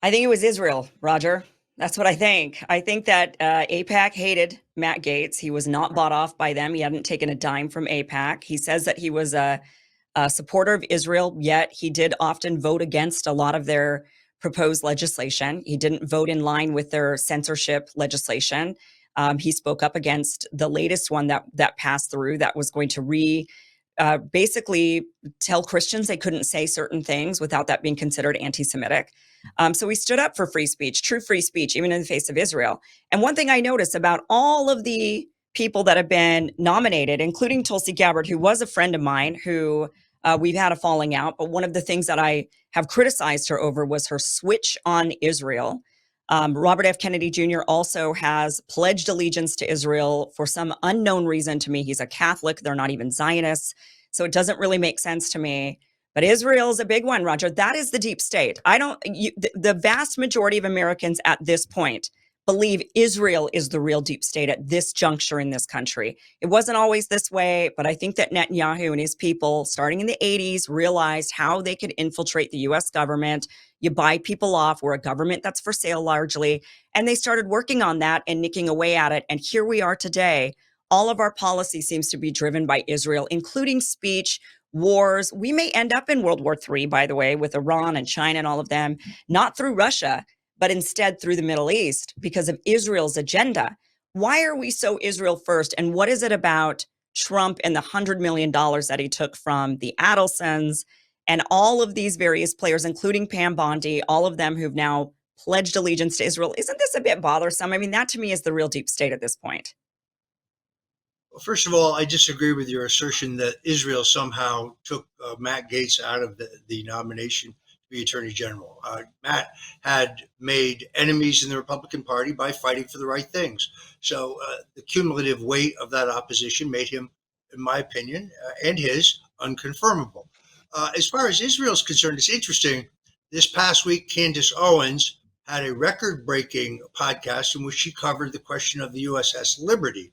I think it was Israel, Roger. That's what I think. I think that APAC hated Matt Gaetz. He was not bought off by them. He hadn't taken a dime from APAC. He says that he was a supporter of Israel, yet he did often vote against a lot of their proposed legislation. He didn't vote in line with their censorship legislation. He spoke up against the latest one that passed through that was going to basically tell Christians they couldn't say certain things without that being considered anti-Semitic. So we stood up for free speech, true free speech, even in the face of Israel. And one thing I noticed about all of the people that have been nominated, including Tulsi Gabbard, who was a friend of mine, who we've had a falling out. But one of the things that I have criticized her over was her switch on Israel. Robert F. Kennedy Jr. also has pledged allegiance to Israel for some unknown reason. To me, he's a Catholic. They're not even Zionists. So it doesn't really make sense to me. But Israel is a big one, Roger. That is the deep state. I don't, the vast majority of Americans at this point believe Israel is the real deep state at this juncture in this country. It wasn't always this way, but I think that Netanyahu and his people, starting in the 80s, realized how they could infiltrate the US government. You buy people off. We're a government that's for sale largely. And they started working on that and nicking away at it. And here we are today. All of our policy seems to be driven by Israel, including speech, wars. We may end up in World War III, by the way, with Iran and China and all of them, not through Russia, but instead through the Middle East because of Israel's agenda. Why are we so Israel first? And what is it about Trump and the $100 million that he took from the Adelsons and all of these various players, including Pam Bondi, all of them who've now pledged allegiance to Israel? Isn't this a bit bothersome? I mean, that to me is the real deep state at this point. Well, first of all, I disagree with your assertion that Israel somehow took Matt Gaetz out of the nomination to be Attorney General. Matt had made enemies in the Republican Party by fighting for the right things. So the cumulative weight of that opposition made him, in my opinion, and his, unconfirmable. As far as Israel is concerned, it's interesting. This past week, Candace Owens had a record breaking podcast in which she covered the question of the USS Liberty.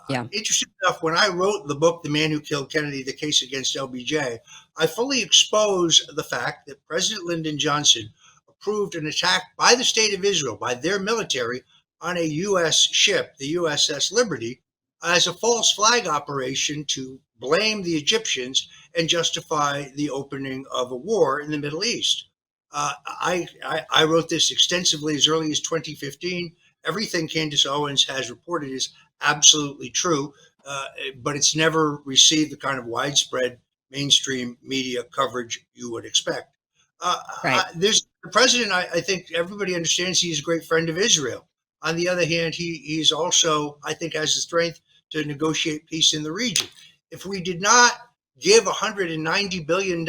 Yeah. Interesting enough, when I wrote the book, The Man Who Killed Kennedy, The Case Against LBJ, I fully expose the fact that President Lyndon Johnson approved an attack by the state of Israel, by their military, on a U.S. ship, the USS Liberty, as a false flag operation to blame the Egyptians and justify the opening of a war in the Middle East. I wrote this extensively as early as 2015. Everything Candace Owens has reported is absolutely true, but it's never received the kind of widespread mainstream media coverage you would expect. Right. There's the president. I think everybody understands he's a great friend of Israel. On the other hand, he's also, I think, has the strength to negotiate peace in the region. If we did not give $190 billion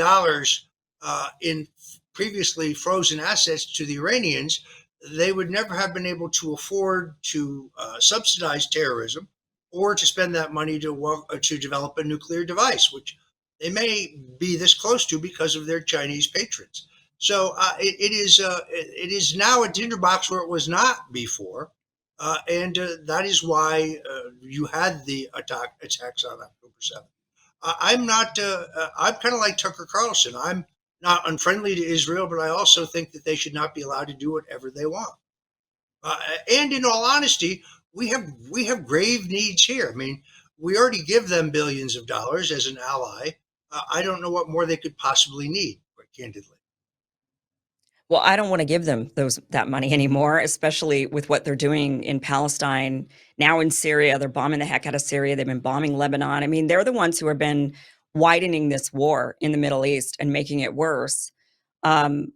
in previously frozen assets to the Iranians, they would never have been able to afford to subsidize terrorism or to spend that money to develop a nuclear device, which they may be this close to because of their Chinese patrons. So it is now a tinderbox where it was not before, and that is why you had the attacks on October 7th. I'm not. I'm kind of like Tucker Carlson. I'm not unfriendly to Israel, but I also think that they should not be allowed to do whatever they want. Uh, and in all honesty, we have grave needs here. I mean, we already give them billions of dollars as an ally. I don't know what more they could possibly need, quite candidly. Well, I don't want to give them that money anymore, especially with what they're doing in Palestine, now in Syria. They're bombing the heck out of Syria. They've been bombing Lebanon. I mean, they're the ones who have been widening this war in the Middle East and making it worse. And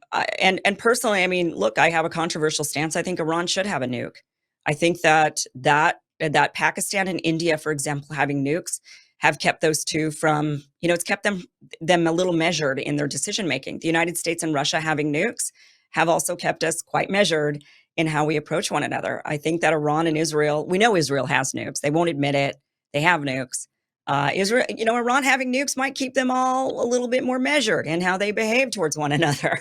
personally, I mean, look, I have a controversial stance. I think Iran should have a nuke. I think that Pakistan and India, for example, having nukes have kept those two from, it's kept them a little measured in their decision making. The United States and Russia having nukes have also kept us quite measured in how we approach one another. I think that Iran and Israel, we know Israel has nukes. They won't admit it. They have nukes. Israel, Iran having nukes might keep them all a little bit more measured in how they behave towards one another.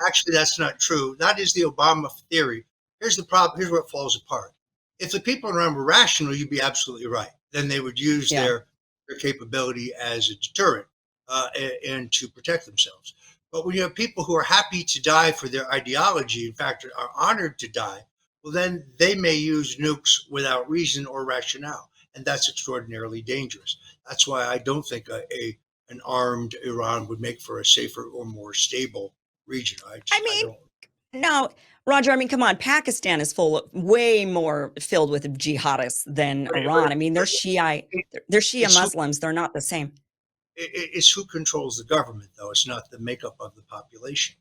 Actually, that's not true. That is the Obama theory. Here's the problem. Here's where it falls apart. If the people around were rational, you'd be absolutely right. Then they would use Yeah. their capability as a deterrent and to protect themselves. But when you have people who are happy to die for their ideology, in fact, are honored to die, well, then they may use nukes without reason or rationale. And that's extraordinarily dangerous. That's why I don't think an armed Iran would make for a safer or more stable region. I I mean, don't. no, Roger, I mean, come on. Pakistan is way more filled with jihadists than But Iran. I mean, they're Shiite, they're Shia it's Muslims. They're not the same. it's who controls the government, though. It's not the makeup of the population.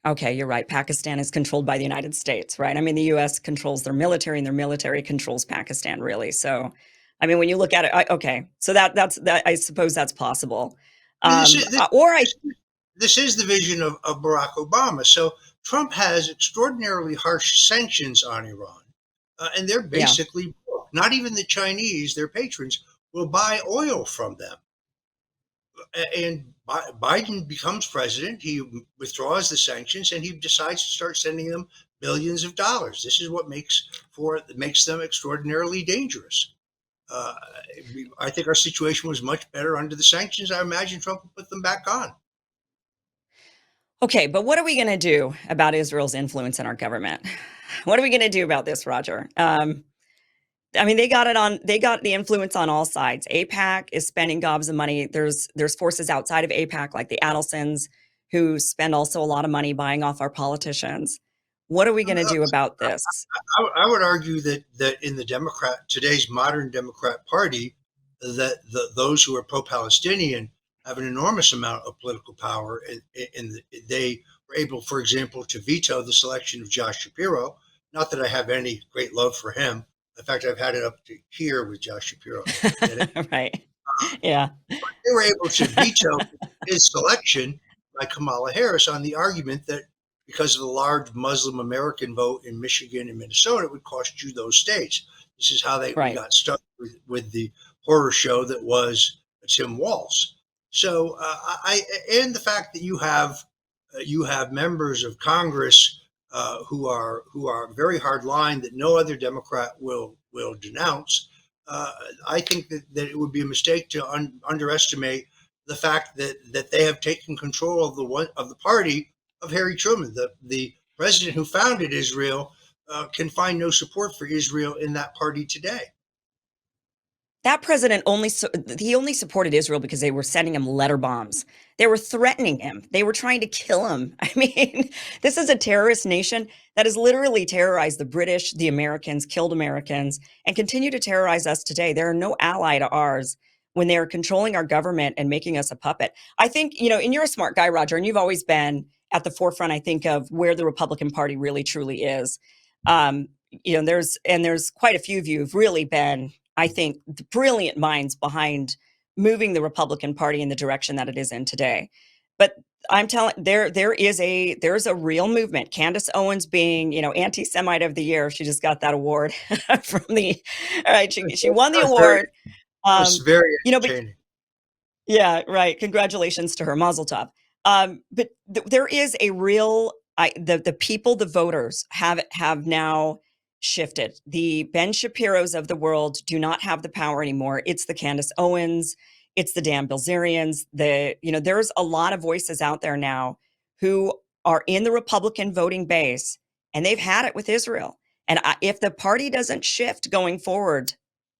Okay, you're right. Pakistan is controlled by the United States, right? I mean, the US controls their military and their military controls Pakistan, really. So, I mean, when you look at it, okay, so that's that. I suppose that's possible. I mean, this is this, Or I, this is the vision of Barack Obama. So Trump has extraordinarily harsh sanctions on Iran, and they're yeah, basically broke. Not even the Chinese, their patrons, will buy oil from them. And Biden becomes president. He withdraws the sanctions, and he decides to start sending them billions of dollars. This is what makes them extraordinarily dangerous. Uh, I think our situation was much better under the sanctions. I imagine Trump will put them back on. okay, but what are we going to do about Israel's influence in our government? What are we going to do about this, Roger? I mean, they got the influence on all sides. APAC is spending gobs of money. There's forces outside of APAC, like the Adelsons, who spend also a lot of money buying off our politicians. What are we going to do about this? I would argue that in the today's modern Democrat Party, that those who are pro-Palestinian have an enormous amount of political power, and they were able, for example, to veto the selection of Josh Shapiro. Not that I have any great love for him. In fact, I've had it up to here with Josh Shapiro. Get it? Right. Yeah. They were able to veto his selection by Kamala Harris on the argument that because of the large Muslim American vote in Michigan and Minnesota, it would cost you those states. This is how we Right. got stuck with the horror show that was Tim Walz. So and the fact that you have members of Congress who are very hard line that no other Democrat will denounce. Uh, I think that it would be a mistake to underestimate the fact that they have taken control of the party of Harry Truman, the president who founded Israel. Can find no support for Israel in that party today. That president he only supported Israel because they were sending him letter bombs. They were threatening him. They were trying to kill him. I mean, this is a terrorist nation that has literally terrorized the British, the Americans, killed Americans, and continue to terrorize us today. They're no ally to ours when they're controlling our government and making us a puppet. I think, and you're a smart guy, Roger, and you've always been at the forefront, I think, of where the Republican Party really truly is. There's quite a few of you who've really been, I think, the brilliant minds behind moving the Republican Party in the direction that it is in today. But I'm telling there's a real movement. Candace Owens being, anti-Semite of the year. She just got that award from the all right, she won the award. That was very But entertaining. yeah, right. Congratulations to her, Mazel Tov. But there is a real, the people, the voters have now shifted. The Ben Shapiro's of the world do not have the power anymore. It's the Candace Owens, it's the Dan Bilzerians. There's a lot of voices out there now who are in the Republican voting base, and they've had it with Israel. And if the party doesn't shift going forward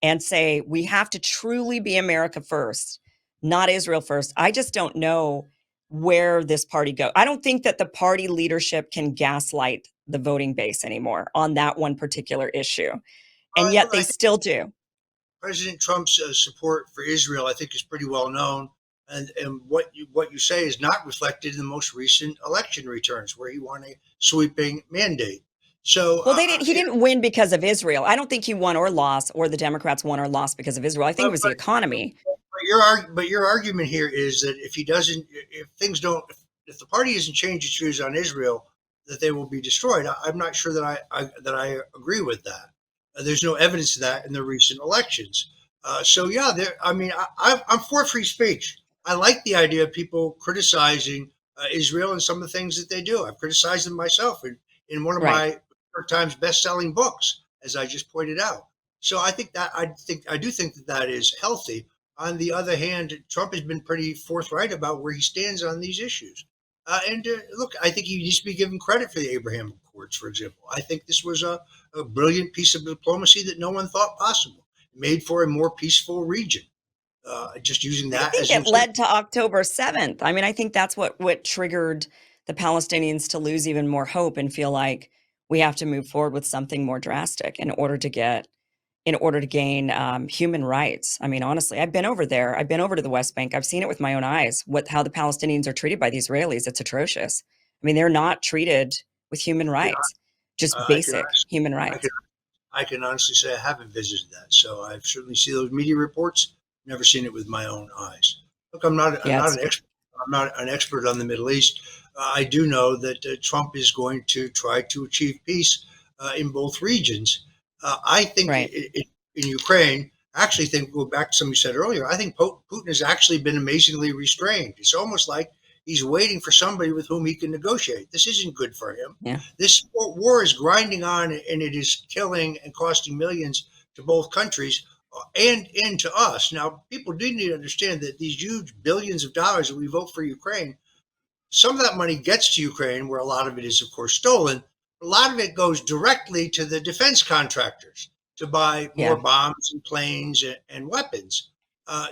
and say we have to truly be America first, not Israel first, I just don't know where this party go. I don't think that the party leadership can gaslight the voting base anymore on that one particular issue. And yet I they think still do. President Trump's support for Israel, I think, is pretty well known, and what you say is not reflected in the most recent election returns, where he won a sweeping mandate. So, Well, he didn't win because of Israel. I don't think he won or lost, or the Democrats won or lost because of Israel. I think it but, was the but economy. but your argument here is that if he doesn't, if things don't, if the party doesn't change its views on Israel, that they will be destroyed. I'm not sure that I agree with that. There's no evidence of that in the recent elections. So yeah, I mean, I'm for free speech. I like the idea of people criticizing Israel and some of the things that they do. I've criticized them myself in one of Right. my New York Times best-selling books, as I just pointed out. So I do think that that is healthy. On the other hand, Trump has been pretty forthright about where he stands on these issues. Look, I think he needs to be given credit for the Abraham Accords, for example. I think this was a brilliant piece of diplomacy that no one thought possible. It made for a more peaceful region. Just using I that think as an it example. led to October 7th. I mean, I think that's what triggered the Palestinians to lose even more hope and feel like we have to move forward with something more drastic in order to gain human rights. I mean, honestly, I've been over there. I've been over to the West Bank. I've seen it with my own eyes. How the Palestinians are treated by the Israelis. It's atrocious. I mean, they're not treated with human I can, rights, just I can, basic human I can rights. I can honestly say I haven't visited that. So I've certainly seen those media reports, never seen it with my own eyes. Look, I'm Yeah, not it's an expert. I'm not an expert on the Middle East. I do know that Trump is going to try to achieve peace in both regions. I think right. in Ukraine, I actually think, go back to something you said earlier, I think Putin has actually been amazingly restrained. It's almost like he's waiting for somebody with whom he can negotiate. This isn't good for him. Yeah. This war is grinding on, and it is killing and costing millions to both countries and to us. Now, people do need to understand that these huge billions of dollars that we vote for Ukraine, some of that money gets to Ukraine, where a lot of it is, of course, stolen. A lot of it goes directly to the defense contractors to buy more Yeah. bombs and planes and weapons.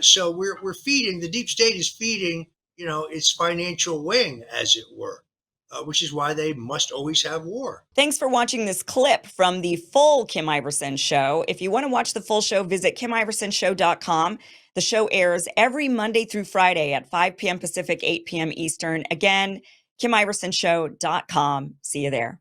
So we're feeding, the deep state is feeding, its financial wing, as it were, which is why they must always have war. Thanks for watching this clip from the full Kim Iverson show. If you want to watch the full show, visit KimIversonShow.com. The show airs every Monday through Friday at 5 p.m. Pacific, 8 p.m. Eastern. Again, KimIversonShow.com. See you there.